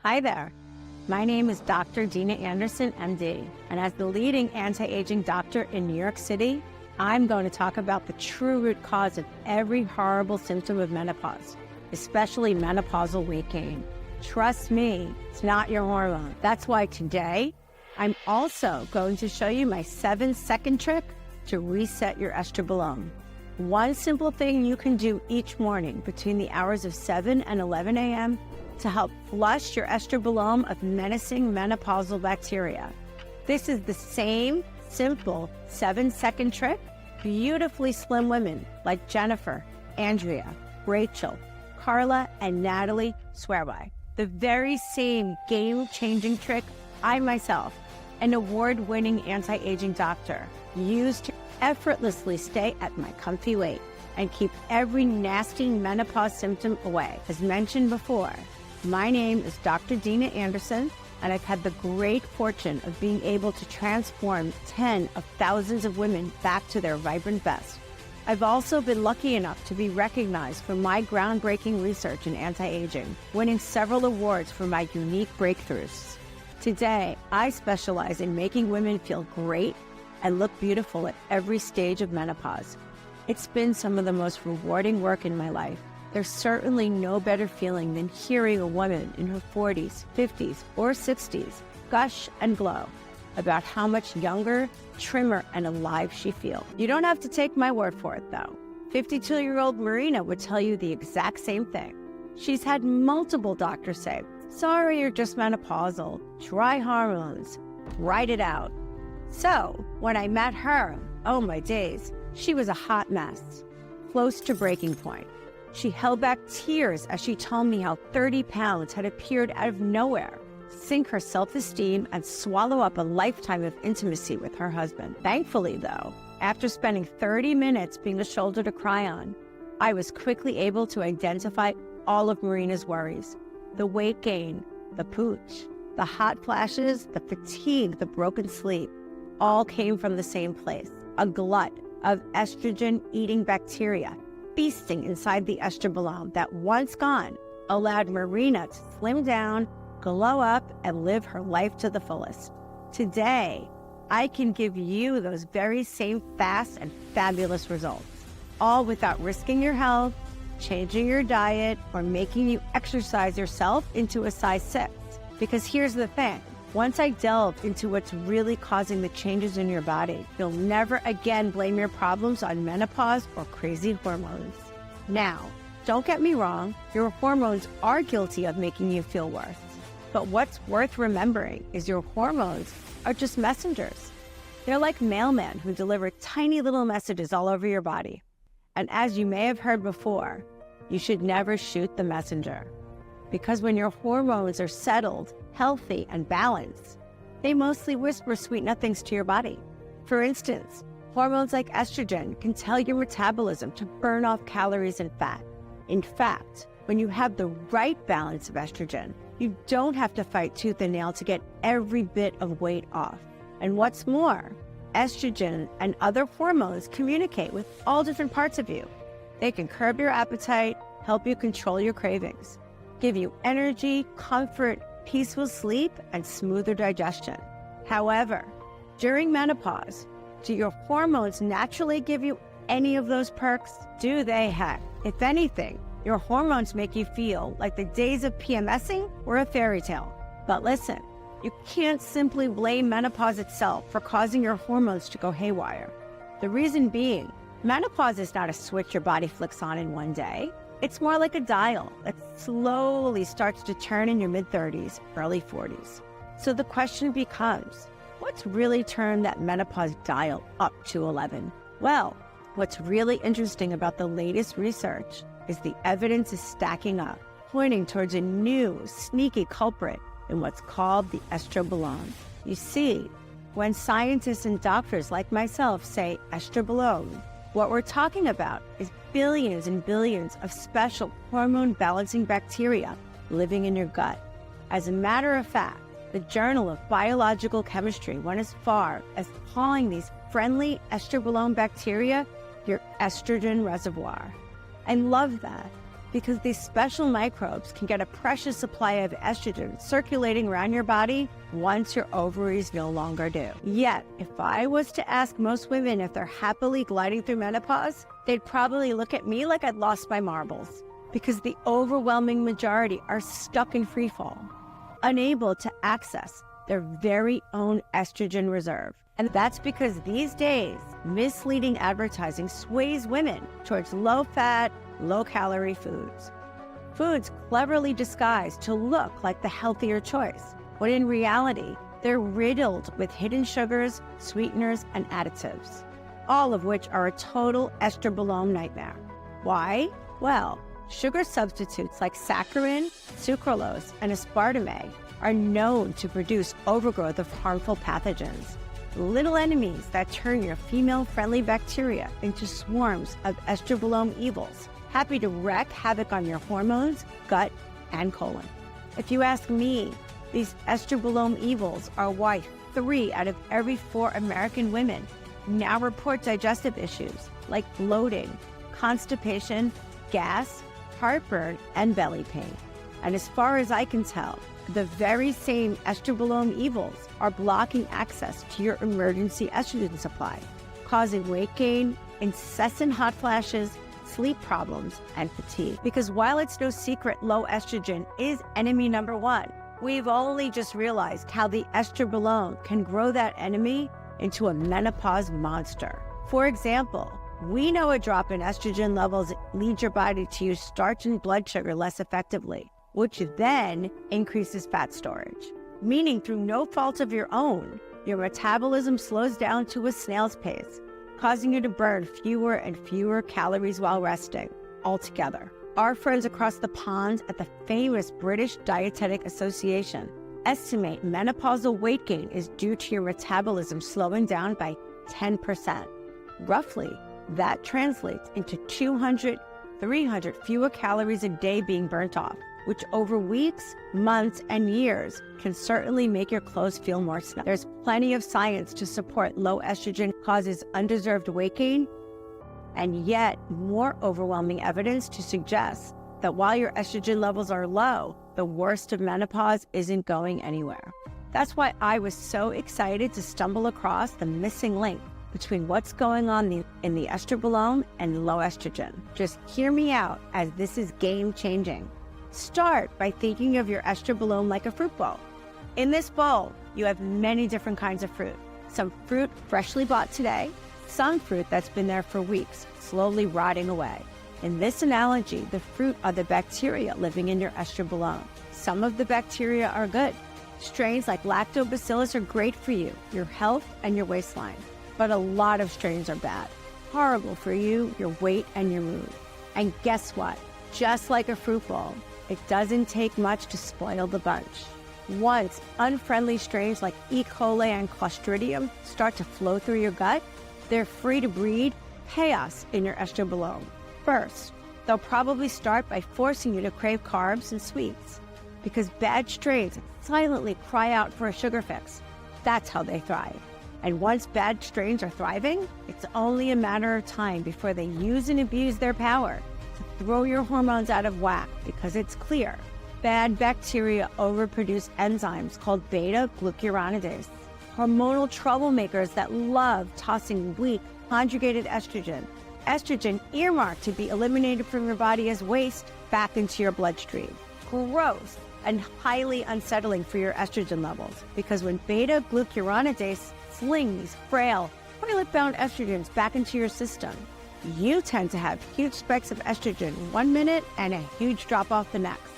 Hi there. My name is Dr. Dina Anderson, MD, and as the leading anti-aging doctor in New York City, I'm going to talk about the true root cause of every horrible symptom of menopause, especially menopausal weight gain. Trust me, it's not your hormone. That's why today, I'm also going to show you my 7-second trick to reset your estrogen. One simple thing you can do each morning between the hours of 7 and 11 a.m. to help flush your estrogen of menacing menopausal bacteria. This is the same simple 7-second trick beautifully slim women like Jennifer, Andrea, Rachel, Carla, and Natalie swear by. The very same game-changing trick I myself, an award-winning anti-aging doctor, used to effortlessly stay at my comfy weight and keep every nasty menopause symptom away. As mentioned before, my name is Dr. Dina Anderson, and I've had the great fortune of being able to transform tens of thousands of women back to their vibrant best. I've also been lucky enough to be recognized for my groundbreaking research in anti-aging, winning several awards for my unique breakthroughs. Today, I specialize in making women feel great and look beautiful at every stage of menopause. It's been some of the most rewarding work in my life. There's certainly no better feeling than hearing a woman in her 40s, 50s, or 60s gush and glow about how much younger, trimmer, and alive she feels. You don't have to take my word for it, though. 52-year-old Marina would tell you the exact same thing. She's had multiple doctors say, "Sorry, you're just menopausal. Try hormones. Write it out." So, when I met her, oh my days, she was a hot mess, close to breaking point. She held back tears as she told me how 30 pounds had appeared out of nowhere, sink her self-esteem, and swallow up a lifetime of intimacy with her husband. Thankfully, though, after spending 30 minutes being a shoulder to cry on, I was quickly able to identify all of Marina's worries. The weight gain, the pooch, the hot flashes, the fatigue, the broken sleep, all came from the same place, a glut of estrogen-eating bacteria feasting inside the estrogen that, once gone, allowed Marina to slim down, glow up, and live her life to the fullest. Today, I can give you those very same fast and fabulous results, all without risking your health, changing your diet, or making you exercise yourself into a size 6. Because here's the thing. Once I delve into what's really causing the changes in your body, you'll never again blame your problems on menopause or crazy hormones. Now, don't get me wrong, your hormones are guilty of making you feel worse. But what's worth remembering is your hormones are just messengers. They're like mailmen who deliver tiny little messages all over your body. And as you may have heard before, you should never shoot the messenger. Because when your hormones are settled, healthy, and balanced, they mostly whisper sweet nothings to your body. For instance, hormones like estrogen can tell your metabolism to burn off calories and fat. In fact, when you have the right balance of estrogen, you don't have to fight tooth and nail to get every bit of weight off. And what's more, estrogen and other hormones communicate with all different parts of you. They can curb your appetite, help you control your cravings, give you energy, comfort, peaceful sleep, and smoother digestion. However, during menopause, do your hormones naturally give you any of those perks? Do they, heck? If anything, your hormones make you feel like the days of PMSing were a fairy tale. But listen, you can't simply blame menopause itself for causing your hormones to go haywire. The reason being, menopause is not a switch your body flicks on in one day. It's more like a dial that slowly starts to turn in your mid-30s, early 40s. So the question becomes, what's really turned that menopause dial up to 11? Well, what's really interesting about the latest research is the evidence is stacking up, pointing towards a new, sneaky culprit in what's called the estrogen. You see, when scientists and doctors like myself say estrogen, what we're talking about is billions and billions of special hormone-balancing bacteria living in your gut. As a matter of fact, the Journal of Biological Chemistry went as far as calling these friendly estrogen bacteria your estrogen reservoir. I love that. because these special microbes can get a precious supply of estrogen circulating around your body once your ovaries no longer do. Yet, if I was to ask most women if they're happily gliding through menopause, they'd probably look at me like I'd lost my marbles, because the overwhelming majority are stuck in freefall, unable to access their very own estrogen reserve. And that's because these days, misleading advertising sways women towards low-fat, low-calorie foods. Foods cleverly disguised to look like the healthier choice, when in reality, they're riddled with hidden sugars, sweeteners, and additives, all of which are a total estrobolome nightmare. Why? Well, sugar substitutes like saccharin, sucralose, and aspartame are known to produce overgrowth of harmful pathogens, little enemies that turn your female-friendly bacteria into swarms of estrobolome evils, happy to wreak havoc on your hormones, gut, and colon. If you ask me, these estrobolome evils are why 3 out of every 4 American women now report digestive issues like bloating, constipation, gas, heartburn, and belly pain. And as far as I can tell, the very same estrobolome evils are blocking access to your emergency estrogen supply, causing weight gain, incessant hot flashes, sleep problems, and fatigue. Because while it's no secret low estrogen is enemy number 1, we've only just realized how the estrobolome can grow that enemy into a menopause monster. For example, we know a drop in estrogen levels leads your body to use starch and blood sugar less effectively, which then increases fat storage. Meaning through no fault of your own, your metabolism slows down to a snail's pace, causing you to burn fewer and fewer calories while resting altogether. Our friends across the pond at the famous British Dietetic Association estimate menopausal weight gain is due to your metabolism slowing down by 10%. Roughly, that translates into 200, 300 fewer calories a day being burnt off, which over weeks, months, and years can certainly make your clothes feel more snug. There's plenty of science to support low estrogen causes undeserved weight gain, and yet more overwhelming evidence to suggest that while your estrogen levels are low, the worst of menopause isn't going anywhere. That's why I was so excited to stumble across the missing link between what's going on in the estrobolome and low estrogen. Just hear me out, as this is game-changing. Start by thinking of your estrobolome like a fruit bowl. In this bowl, you have many different kinds of fruit. Some fruit freshly bought today, some fruit that's been there for weeks, slowly rotting away. In this analogy, the fruit are the bacteria living in your estrobolome. Some of the bacteria are good. Strains like lactobacillus are great for you, your health, and your waistline. But a lot of strains are bad, horrible for you, your weight, and your mood. And guess what? Just like a fruit bowl, it doesn't take much to spoil the bunch. Once unfriendly strains like E. coli and Clostridium start to flow through your gut, they're free to breed chaos in your estrobolome. First, they'll probably start by forcing you to crave carbs and sweets, because bad strains silently cry out for a sugar fix. That's how they thrive. And once bad strains are thriving, it's only a matter of time before they use and abuse their power to throw your hormones out of whack, because it's clear bad bacteria overproduce enzymes called beta-glucuronidase, hormonal troublemakers that love tossing weak, conjugated estrogen earmarked to be eliminated from your body as waste back into your bloodstream. Gross and highly unsettling for your estrogen levels, because when beta-glucuronidase sling these frail, toilet-bound estrogens back into your system, you tend to have huge spikes of estrogen one minute and a huge drop-off the next,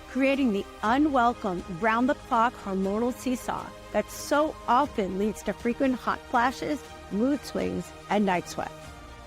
creating the unwelcome, round-the-clock hormonal seesaw that so often leads to frequent hot flashes, mood swings, and night sweats.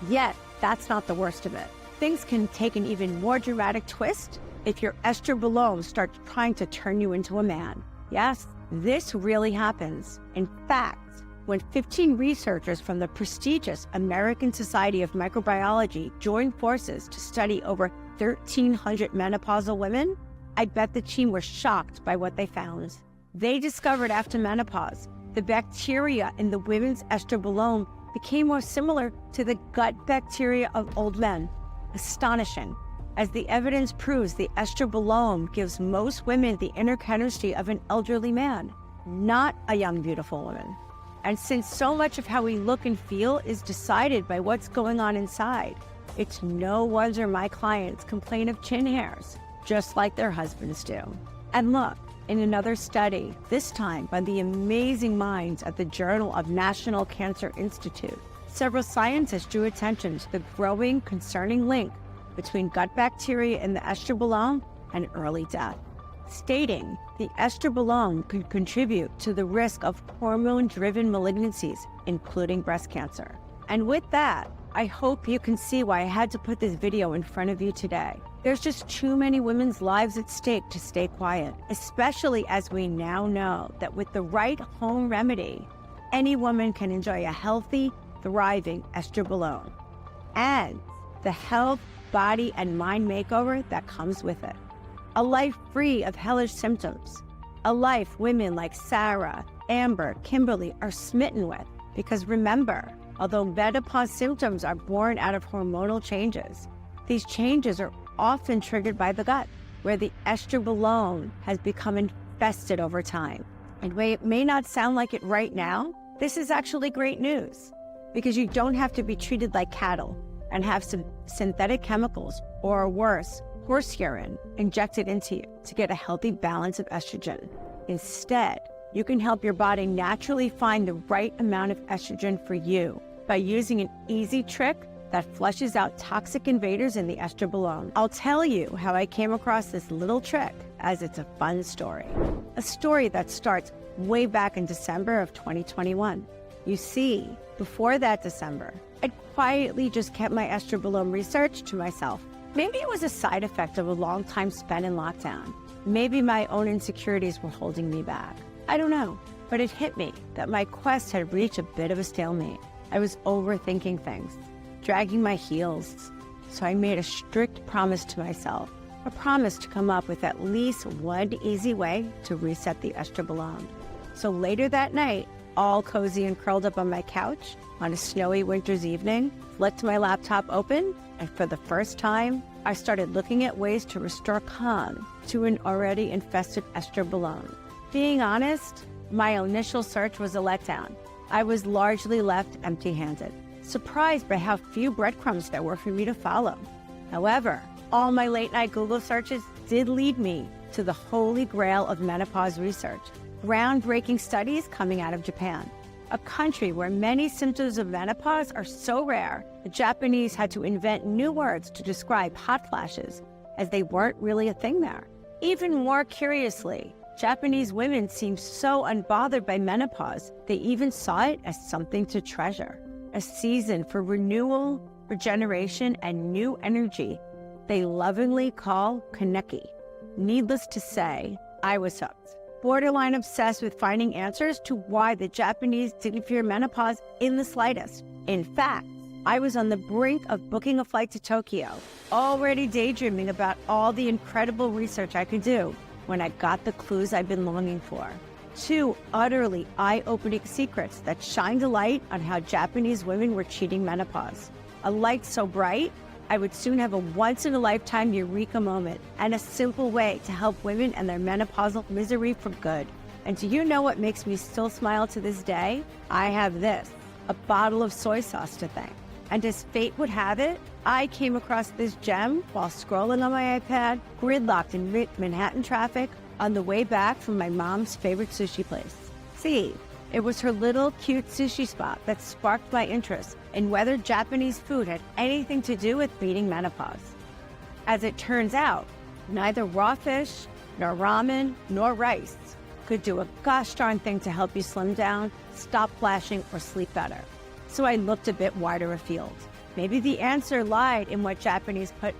Yet, that's not the worst of it. Things can take an even more dramatic twist if your estrobolome starts trying to turn you into a man. Yes, this really happens. In fact, when 15 researchers from the prestigious American Society of Microbiology joined forces to study over 1,300 menopausal women, I bet the team was shocked by what they found. They discovered after menopause, the bacteria in the women's estrobolome became more similar to the gut bacteria of old men. Astonishing. as the evidence proves the estrobolome gives most women the inner chemistry of an elderly man, not a young, beautiful woman. And since so much of how we look and feel is decided by what's going on inside, it's no wonder my clients complain of chin hairs, just like their husbands do. And look, in another study, this time by the amazing minds at the Journal of National Cancer Institute, several scientists drew attention to the growing, concerning link between gut bacteria in the estrobolome and early death, stating the estrobolome could contribute to the risk of hormone-driven malignancies, including breast cancer. And with that, I hope you can see why I had to put this video in front of you today. There's just too many women's lives at stake to stay quiet, especially as we now know that with the right home remedy, any woman can enjoy a healthy, thriving estrobolome and the health, body, and mind makeover that comes with it. A life free of hellish symptoms. A life women like Sarah, Amber, Kimberly are smitten with. Because remember, although menopause symptoms are born out of hormonal changes, these changes are often triggered by the gut, where the estrobolome has become infested over time. And while it may not sound like it right now, this is actually great news, because you don't have to be treated like cattle and have some synthetic chemicals, or worse, horse urine, injected into you to get a healthy balance of estrogen. Instead, you can help your body naturally find the right amount of estrogen for you by using an easy trick that flushes out toxic invaders in the estrobolome. I'll tell you how I came across this little trick, as it's a fun story. A story that starts way back in December of 2021. You see, before that December, I'd quietly just kept my estrobolome research to myself. Maybe it was a side effect of a long time spent in lockdown. Maybe my own insecurities were holding me back. I don't know, but it hit me that my quest had reached a bit of a stalemate. I was overthinking things, dragging my heels. So I made a strict promise to myself, a promise to come up with at least one easy way to reset the estrobolome. So later that night, all cozy and curled up on my couch on a snowy winter's evening, flicked my laptop open, and for the first time, I started looking at ways to restore calm to an already infested estrobolome. Being honest, my initial search was a letdown. I was largely left empty-handed, surprised by how few breadcrumbs there were for me to follow. However, all my late-night Google searches did lead me to the holy grail of menopause research, groundbreaking studies coming out of Japan, a country where many symptoms of menopause are so rare, the Japanese had to invent new words to describe hot flashes, as they weren't really a thing there. Even more curiously, Japanese women seemed so unbothered by menopause, they even saw it as something to treasure, a season for renewal, regeneration, and new energy they lovingly call kaneki. Needless to say, I was hooked. Borderline obsessed with finding answers to why the Japanese didn't fear menopause in the slightest. In fact, I was on the brink of booking a flight to Tokyo, already daydreaming about all the incredible research I could do when I got the clues I've been longing for. 2 utterly eye-opening secrets that shined a light on how Japanese women were cheating menopause. A light so bright, I would soon have a once-in-a-lifetime eureka moment and a simple way to help women and their menopausal misery for good. And do you know what makes me still smile to this day? I have this, a bottle of soy sauce to thank. And as fate would have it, I came across this gem while scrolling on my iPad, gridlocked in Manhattan traffic on the way back from my mom's favorite sushi place. See, it was her little cute sushi spot that sparked my interest in whether Japanese food had anything to do with beating menopause. As it turns out, neither raw fish, nor ramen, nor rice could do a gosh darn thing to help you slim down, stop flashing, or sleep better. So I looked a bit wider afield. Maybe the answer lied in what Japanese put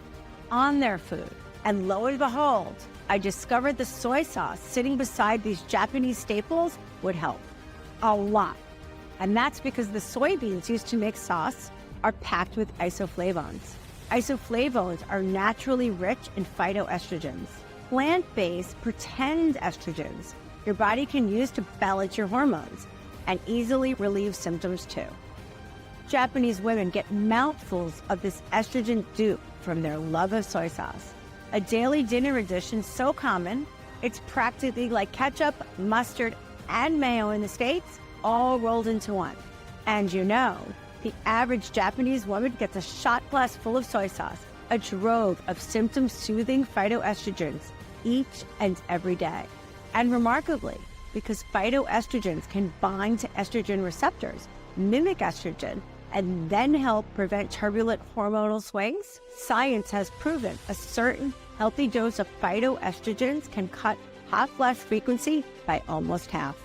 on their food. And lo and behold, I discovered the soy sauce sitting beside these Japanese staples would help. A lot. And that's because the soybeans used to make sauce are packed with isoflavones. Isoflavones are naturally rich in phytoestrogens, plant-based pretend estrogens your body can use to balance your hormones and easily relieve symptoms too. Japanese women get mouthfuls of this estrogen dupe from their love of soy sauce. A daily dinner addition so common, it's practically like ketchup, mustard, and mayo in the States, all rolled into one. And you know, the average Japanese woman gets a shot glass full of soy sauce, a trove of symptom-soothing phytoestrogens each and every day. And remarkably, because phytoestrogens can bind to estrogen receptors, mimic estrogen, and then help prevent turbulent hormonal swings, science has proven a certain healthy dose of phytoestrogens can cut hot flash frequency by almost half.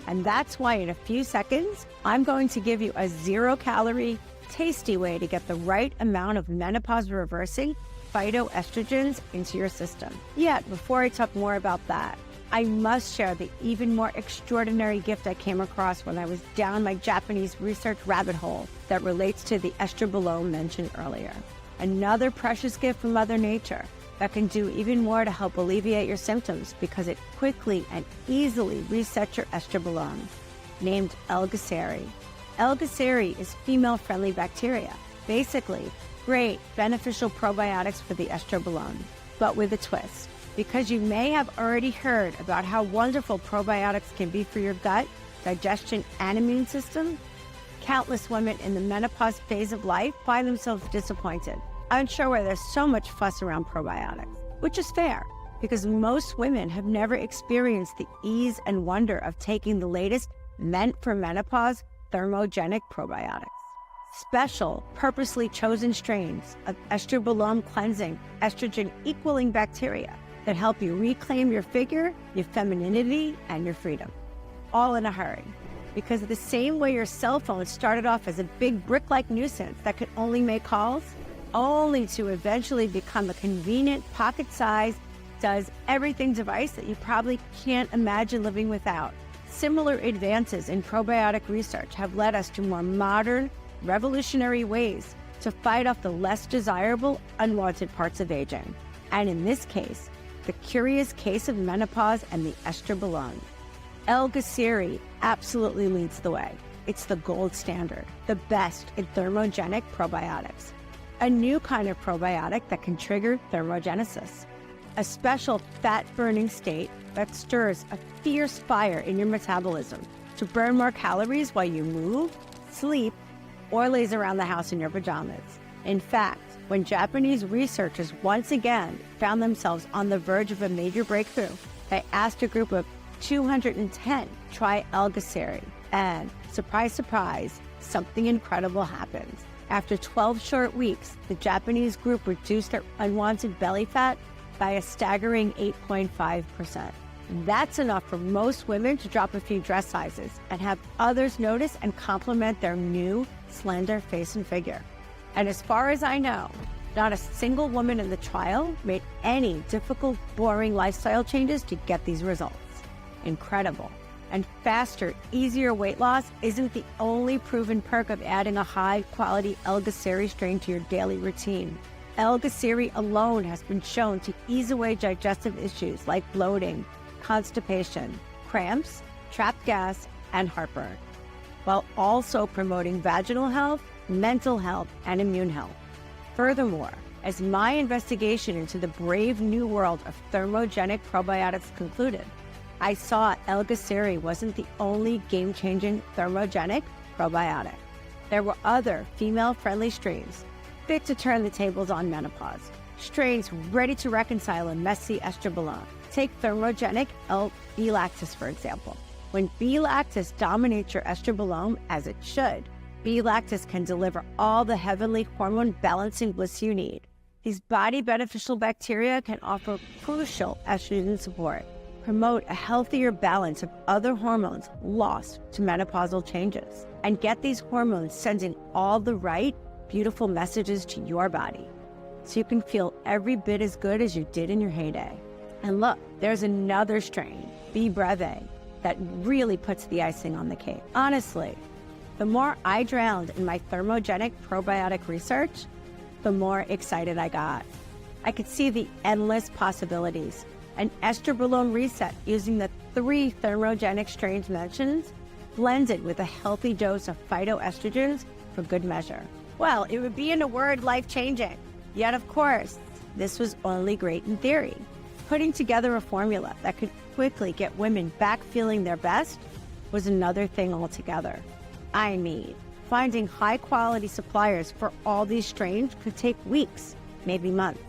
And that's why in a few seconds, I'm going to give you a 0-calorie, tasty way to get the right amount of menopause-reversing phytoestrogens into your system. Yet, before I talk more about that, I must share the even more extraordinary gift I came across when I was down my Japanese research rabbit hole that relates to the estrobolome mentioned earlier. Another precious gift from Mother Nature that can do even more to help alleviate your symptoms because it quickly and easily resets your estrobolome, named L-Gaceri. L-Gaceri is female-friendly bacteria, basically great beneficial probiotics for the estrobolome, but with a twist. Because you may have already heard about how wonderful probiotics can be for your gut, digestion, and immune system, countless women in the menopause phase of life find themselves disappointed, unsure why there's so much fuss around probiotics, which is fair, because most women have never experienced the ease and wonder of taking the latest meant for menopause thermogenic probiotics. Special, purposely chosen strains of estrobolome cleansing, estrogen equaling bacteria that help you reclaim your figure, your femininity, and your freedom. All in a hurry. Because the same way your cell phone started off as a big brick-like nuisance that could only make calls, only to eventually become a convenient pocket-sized, does everything device that you probably can't imagine living without. Similar advances in probiotic research have led us to more modern, revolutionary ways to fight off the less desirable, unwanted parts of aging. And in this case, the curious case of menopause and the estrobolome. L-Gaceri absolutely leads the way. It's the gold standard, the best in thermogenic probiotics. A new kind of probiotic that can trigger thermogenesis, a special fat-burning state that stirs a fierce fire in your metabolism to burn more calories while you move, sleep, or laze around the house in your pajamas. In fact, when Japanese researchers once again found themselves on the verge of a major breakthrough, they asked a group of 210 try L-Gaceri, and surprise, surprise, something incredible happened. After 12 short weeks, the Japanese group reduced their unwanted belly fat by a staggering 8.5%. That's enough for most women to drop a few dress sizes and have others notice and compliment their new, slender face and figure. And as far as I know, not a single woman in the trial made any difficult, boring lifestyle changes to get these results. Incredible. And faster, easier weight loss isn't the only proven perk of adding a high-quality L-Gaceri strain to your daily routine. L-Gaceri alone has been shown to ease away digestive issues like bloating, constipation, cramps, trapped gas, and heartburn, while also promoting vaginal health, mental health, and immune health. Furthermore, as my investigation into the brave new world of thermogenic probiotics concluded, I saw L-Gaceri wasn't the only game-changing thermogenic probiotic. There were other female-friendly strains fit to turn the tables on menopause, strains ready to reconcile a messy estrobolome. Take thermogenic B-lactis, for example. When B-lactis dominates your estrobolome, as it should, B-lactis can deliver all the heavenly hormone-balancing bliss you need. These body-beneficial bacteria can offer crucial estrogen support, promote a healthier balance of other hormones lost to menopausal changes, and get these hormones sending all the right, beautiful messages to your body, so you can feel every bit as good as you did in your heyday. And look, there's another strain, B. breve, that really puts the icing on the cake. Honestly, the more I drowned in my thermogenic probiotic research, the more excited I got. I could see the endless possibilities. An estrobolome reset using the 3 thermogenic strains mentioned, blended with a healthy dose of phytoestrogens for good measure. Well, it would be, in a word, life-changing. Yet, of course, this was only great in theory. Putting together a formula that could quickly get women back feeling their best was another thing altogether. I mean, finding high-quality suppliers for all these strains could take weeks, maybe months.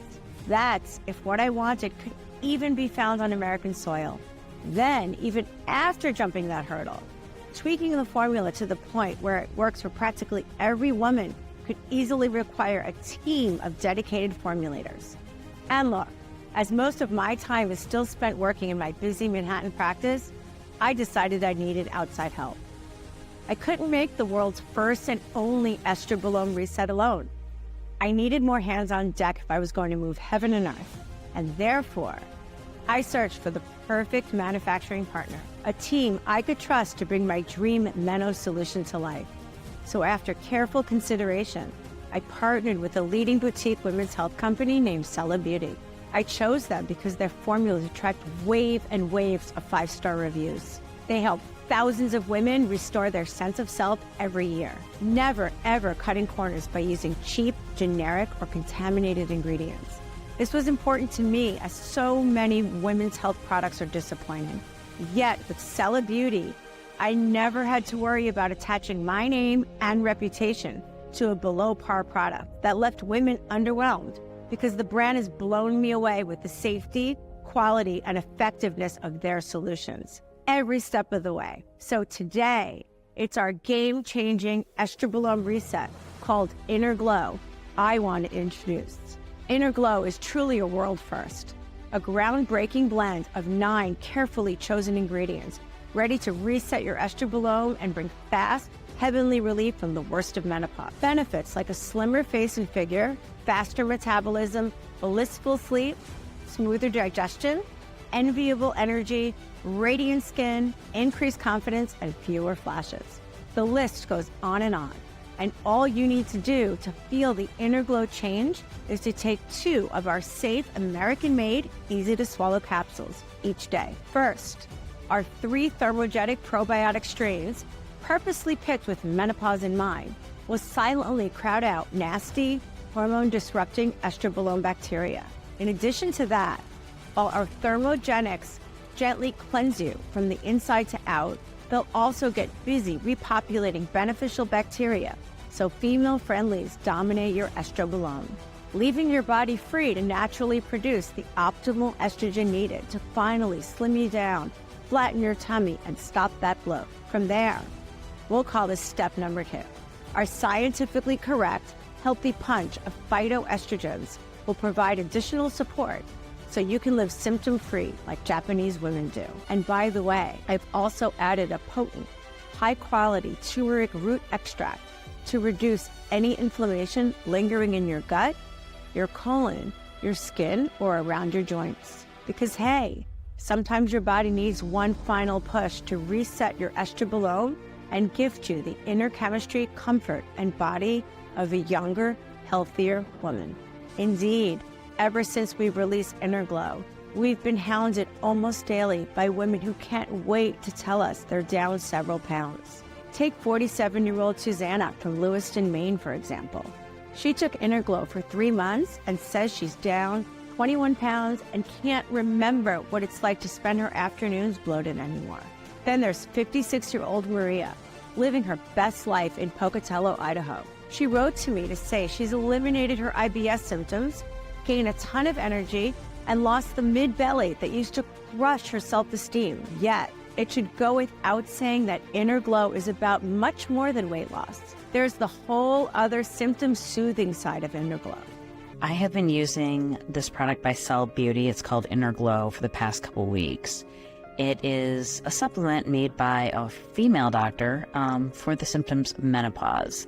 That's if what I wanted could even be found on American soil. Then, even after jumping that hurdle, tweaking the formula to the point where it works for practically every woman could easily require a team of dedicated formulators. And look, as most of my time is still spent working in my busy Manhattan practice, I decided I needed outside help. I couldn't make the world's first and only estrobolome reset alone. I needed more hands on deck if I was going to move heaven and earth, and therefore, I searched for the perfect manufacturing partner, a team I could trust to bring my dream meno solution to life. So after careful consideration, I partnered with a leading boutique women's health company named trycellabeauty. I chose them because their formulas attract waves and waves of 5-star reviews. They help thousands of women restore their sense of self every year, never ever cutting corners by using cheap, generic, or contaminated ingredients. This was important to me as so many women's health products are disappointing. Yet with trycellabeauty, I never had to worry about attaching my name and reputation to a below par product that left women underwhelmed, because the brand has blown me away with the safety, quality, and effectiveness of their solutions every step of the way. So today, it's our game-changing estrobolome reset called Inner Glow I want to introduce. Inner Glow is truly a world first, a groundbreaking blend of 9 carefully chosen ingredients ready to reset your estrobolome and bring fast, heavenly relief from the worst of menopause. Benefits like a slimmer face and figure, faster metabolism, blissful sleep, smoother digestion, enviable energy, radiant skin, increased confidence, and fewer flashes. The list goes on, and all you need to do to feel the inner glow change is to take 2 of our safe, American-made, easy-to-swallow capsules each day. First, our 3 thermogenic probiotic strains, purposely picked with menopause in mind, will silently crowd out nasty, hormone-disrupting estrobolome bacteria. In addition to that, while our thermogenics gently cleanse you from the inside to out, they'll also get busy repopulating beneficial bacteria, so female friendlies dominate your estrobolome, leaving your body free to naturally produce the optimal estrogen needed to finally slim you down, flatten your tummy, and stop that bloat. From there, we'll call this step number 2. Our scientifically correct, healthy punch of phytoestrogens will provide additional support so you can live symptom-free like Japanese women do. And by the way, I've also added a potent, high-quality turmeric root extract to reduce any inflammation lingering in your gut, your colon, your skin, or around your joints. Because hey, sometimes your body needs one final push to reset your estrobolome and gift you the inner chemistry, comfort, and body of a younger, healthier woman. Indeed, ever since we've released Inner Glow, we've been hounded almost daily by women who can't wait to tell us they're down several pounds. Take 47-year-old Susanna from Lewiston, Maine, for example. She took Inner Glow for 3 months and says she's down 21 pounds and can't remember what it's like to spend her afternoons bloated anymore. Then there's 56-year-old Maria, living her best life in Pocatello, Idaho. She wrote to me to say she's eliminated her IBS symptoms, gained a ton of energy, and lost the mid-belly that used to crush her self-esteem. Yet, it should go without saying that Inner Glow is about much more than weight loss. There's the whole other symptom-soothing side of Inner Glow. I have been using this product by trycellabeauty. It's called Inner Glow for the past couple weeks. It is a supplement made by a female doctor for the symptoms of menopause.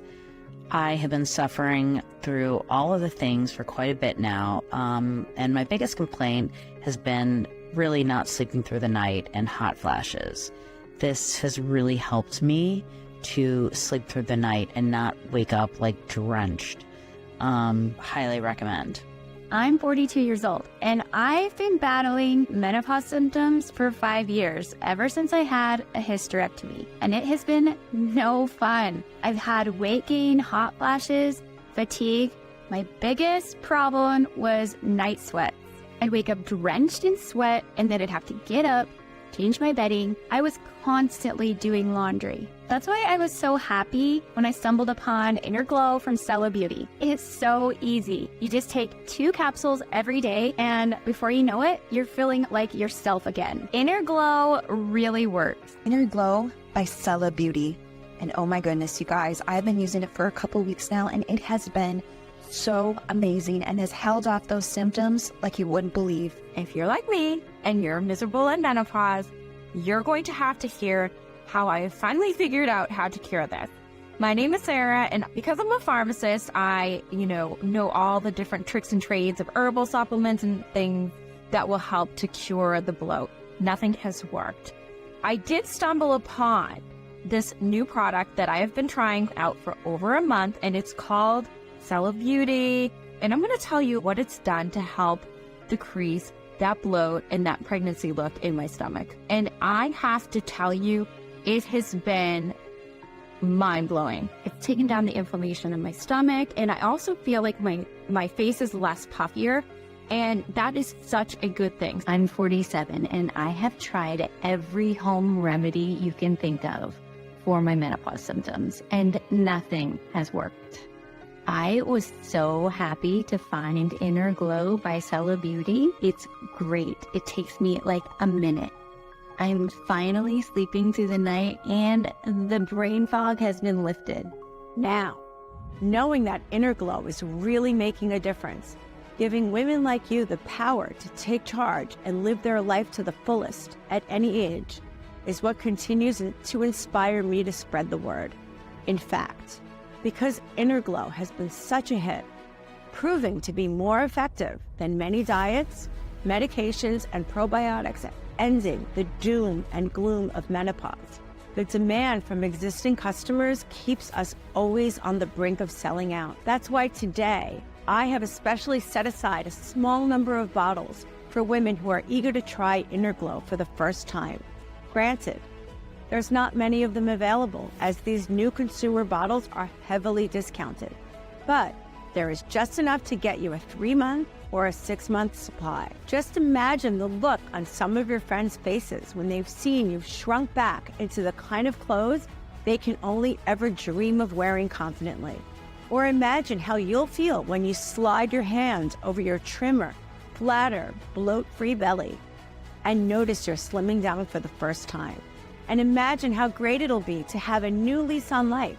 I have been suffering through all of the things for quite a bit now, and my biggest complaint has been really not sleeping through the night and hot flashes. This has really helped me to sleep through the night and not wake up like drenched. Highly recommend. I'm 42 years old, and I've been battling menopause symptoms for 5 years, ever since I had a hysterectomy, and it has been no fun. I've had weight gain, hot flashes, fatigue, My biggest problem was night sweats. I'd wake up drenched in sweat and then I'd have to get up, change my bedding. I was constantly doing laundry. That's why I was so happy when I stumbled upon Inner Glow from Stella Beauty. It's so easy. You just take 2 capsules every day, and before you know it, you're feeling like yourself again. Inner Glow really works. Inner Glow by Stella Beauty. And oh my goodness, you guys, I've been using it for a couple weeks now, and it has been so amazing and has held off those symptoms like you wouldn't believe. If you're like me and you're miserable in menopause, you're going to have to hear how I finally figured out how to cure this. My name is Sarah, and because I'm a pharmacist, I, know all the different tricks and trades of herbal supplements and things that will help to cure the bloat. Nothing has worked. I did stumble upon this new product that I have been trying out for over a month, and it's called Stella Beauty. And I'm going to tell you what it's done to help decrease that bloat and that pregnancy look in my stomach. And I have to tell you, it has been mind-blowing. It's taken down the inflammation in my stomach, and I also feel like my face is less puffier, and that is such a good thing. I'm 47, and I have tried every home remedy you can think of for my menopause symptoms, and nothing has worked. I was so happy to find Inner Glow by Stella Beauty. It's great. It takes me like a minute. I'm finally sleeping through the night, and the brain fog has been lifted. Now, knowing that Inner Glow is really making a difference, giving women like you the power to take charge and live their life to the fullest at any age, is what continues to inspire me to spread the word. In fact, because Inner Glow has been such a hit, proving to be more effective than many diets, medications, and probiotics at ending the doom and gloom of menopause, the demand from existing customers keeps us always on the brink of selling out. That's why today, I have especially set aside a small number of bottles for women who are eager to try Inner Glow for the first time. Granted, there's not many of them available, as these new consumer bottles are heavily discounted. But there is just enough to get you a 3-month or a 6-month supply. Just imagine the look on some of your friends' faces when they've seen you've shrunk back into the kind of clothes they can only ever dream of wearing confidently. Or imagine how you'll feel when you slide your hand over your trimmer, flatter, bloat-free belly, and notice you're slimming down for the first time. And imagine how great it'll be to have a new lease on life,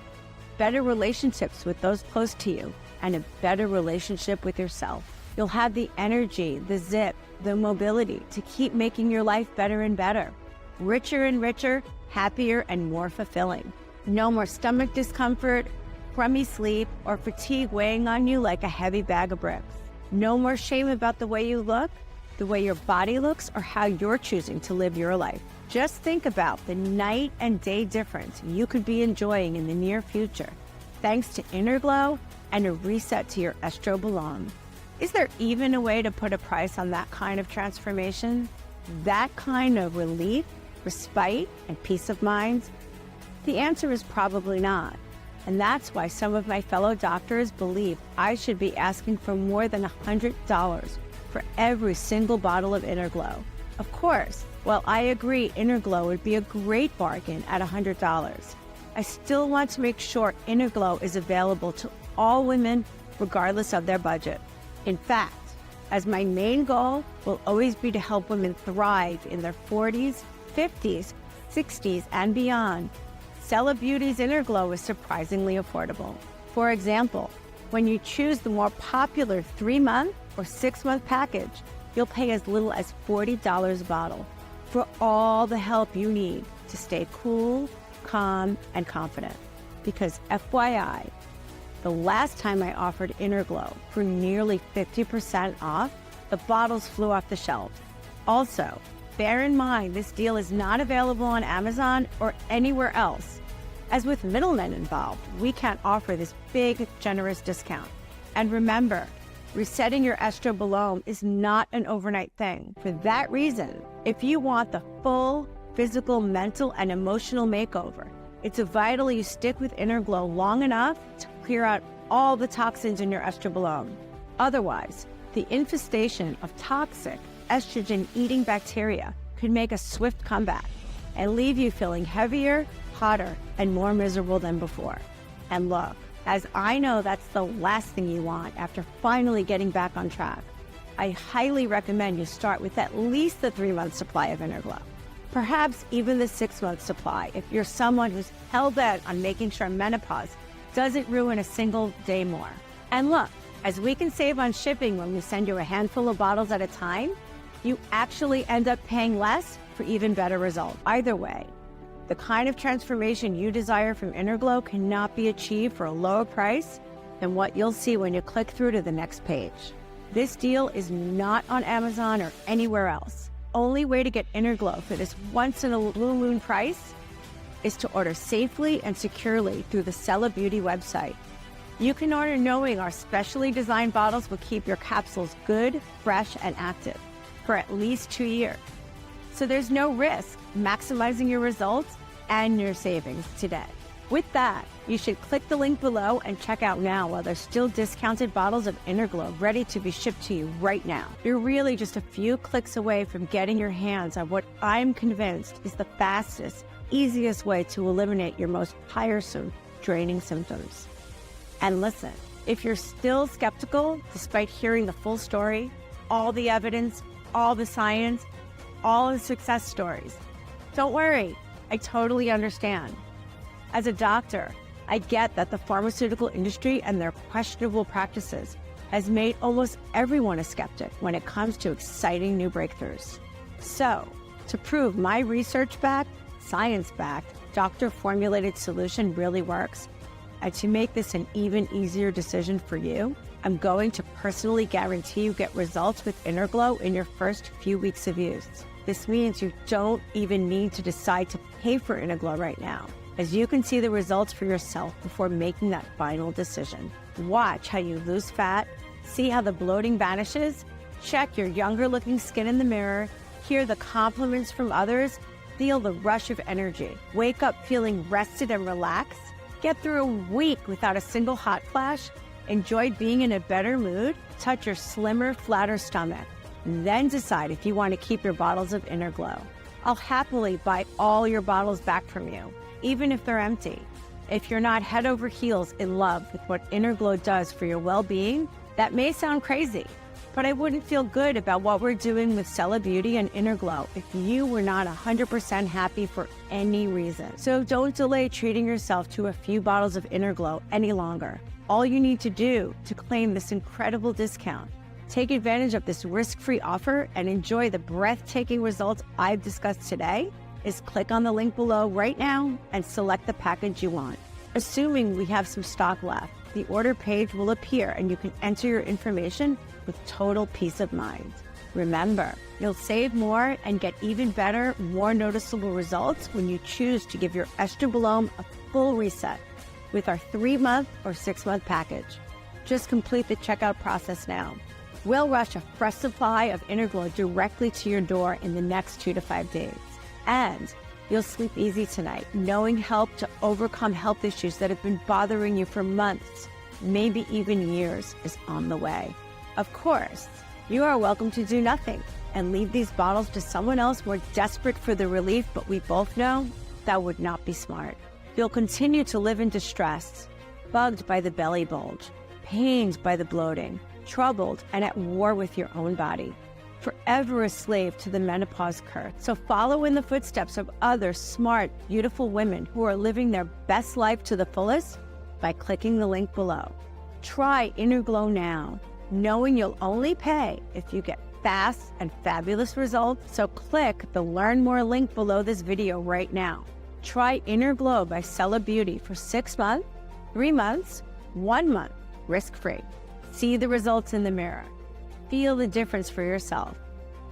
better relationships with those close to you, and a better relationship with yourself. You'll have the energy, the zip, the mobility to keep making your life better and better, richer and richer, happier and more fulfilling. No more stomach discomfort, crummy sleep, or fatigue weighing on you like a heavy bag of bricks. No more shame about the way you look, the way your body looks, or how you're choosing to live your life. Just think about the night and day difference you could be enjoying in the near future, thanks to Inner Glow and a reset to your estrobolome. Is there even a way to put a price on that kind of transformation? That kind of relief, respite, and peace of mind? The answer is probably not. And that's why some of my fellow doctors believe I should be asking for more than $100 for every single bottle of Inner Glow. Of course, while I agree Inner Glow would be a great bargain at $100, I still want to make sure Inner Glow is available to all women regardless of their budget. In fact, as my main goal will always be to help women thrive in their 40s, 50s, 60s, and beyond, Stella Beauty's Inner Glow is surprisingly affordable. For example, when you choose the more popular 3-month or 6-month package, you'll pay as little as $40 a bottle for all the help you need to stay cool, calm, and confident. Because FYI, the last time I offered Inner Glow for nearly 50% off, the bottles flew off the shelves. Also, bear in mind this deal is not available on Amazon or anywhere else. As with middlemen involved, we can't offer this big, generous discount. And remember, resetting your estrobolome is not an overnight thing. For that reason, if you want the full physical, mental, and emotional makeover, it's vital you stick with Inner Glow long enough to clear out all the toxins in your estrobolome. Otherwise, the infestation of toxic estrogen-eating bacteria could make a swift comeback and leave you feeling heavier, hotter, and more miserable than before. And look, as I know that's the last thing you want after finally getting back on track, I highly recommend you start with at least the 3-month supply of Interglow. Perhaps even the 6-month supply if you're someone who's hell-bent on making sure menopause doesn't ruin a single day more. And look, as we can save on shipping when we send you a handful of bottles at a time, you actually end up paying less for even better results. Either way, the kind of transformation you desire from Interglow cannot be achieved for a lower price than what you'll see when you click through to the next page. This deal is not on Amazon or anywhere else. Only way to get Interglow for this once-in-a-blue moon price is to order safely and securely through the Cella Beauty website. You can order knowing our specially designed bottles will keep your capsules good, fresh, and active for at least 2 years. So there's no risk maximizing your results and your savings today. With that, you should click the link below and check out now while there's still discounted bottles of Interglow ready to be shipped to you right now. You're really just a few clicks away from getting your hands on what I'm convinced is the fastest, easiest way to eliminate your most tiresome, draining symptoms. And listen, if you're still skeptical, despite hearing the full story, all the evidence, all the science, all the success stories, don't worry, I totally understand. As a doctor, I get that the pharmaceutical industry and their questionable practices has made almost everyone a skeptic when it comes to exciting new breakthroughs. So, to prove my research-backed, science-backed, doctor-formulated solution really works, and to make this an even easier decision for you, I'm going to personally guarantee you get results with Interglow in your first few weeks of use. This means you don't even need to decide to pay for Interglow right now, as you can see the results for yourself before making that final decision. Watch how you lose fat, see how the bloating vanishes, check your younger-looking skin in the mirror, hear the compliments from others, feel the rush of energy, wake up feeling rested and relaxed, get through a week without a single hot flash, enjoy being in a better mood, touch your slimmer, flatter stomach, then decide if you want to keep your bottles of Interglow. I'll happily buy all your bottles back from you, even if they're empty. If you're not head over heels in love with what Interglow does for your well-being, that may sound crazy, but I wouldn't feel good about what we're doing with Cella Beauty and Interglow if you were not 100% happy for any reason. So don't delay treating yourself to a few bottles of Interglow any longer. All you need to do to claim this incredible discount, take advantage of this risk-free offer and enjoy the breathtaking results I've discussed today, is click on the link below right now and select the package you want. Assuming we have some stock left, the order page will appear and you can enter your information with total peace of mind. Remember, you'll save more and get even better, more noticeable results when you choose to give your estrobolome a full reset with our 3-month or 6-month package. Just complete the checkout process now. We'll rush a fresh supply of Interglow directly to your door in the next 2 to 5 days. And you'll sleep easy tonight, knowing help to overcome health issues that have been bothering you for months, maybe even years, is on the way. Of course, you are welcome to do nothing and leave these bottles to someone else more desperate for the relief, but we both know that would not be smart. You'll continue to live in distress, bugged by the belly bulge, pained by the bloating, troubled and at war with your own body, forever a slave to the menopause curse. So follow in the footsteps of other smart, beautiful women who are living their best life to the fullest by clicking the link below. Try Interglow now, knowing you'll only pay if you get fast and fabulous results. So click the Learn More link below this video right now. Try Interglow by Cella Beauty for 6 months, 3 months, 1 month, risk-free. See the results in the mirror. Feel the difference for yourself.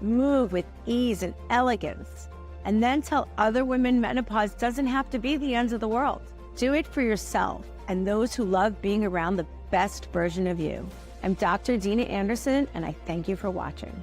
Move with ease and elegance. And then tell other women menopause doesn't have to be the end of the world. Do it for yourself and those who love being around the best version of you. I'm Dr. Dina Anderson, and I thank you for watching.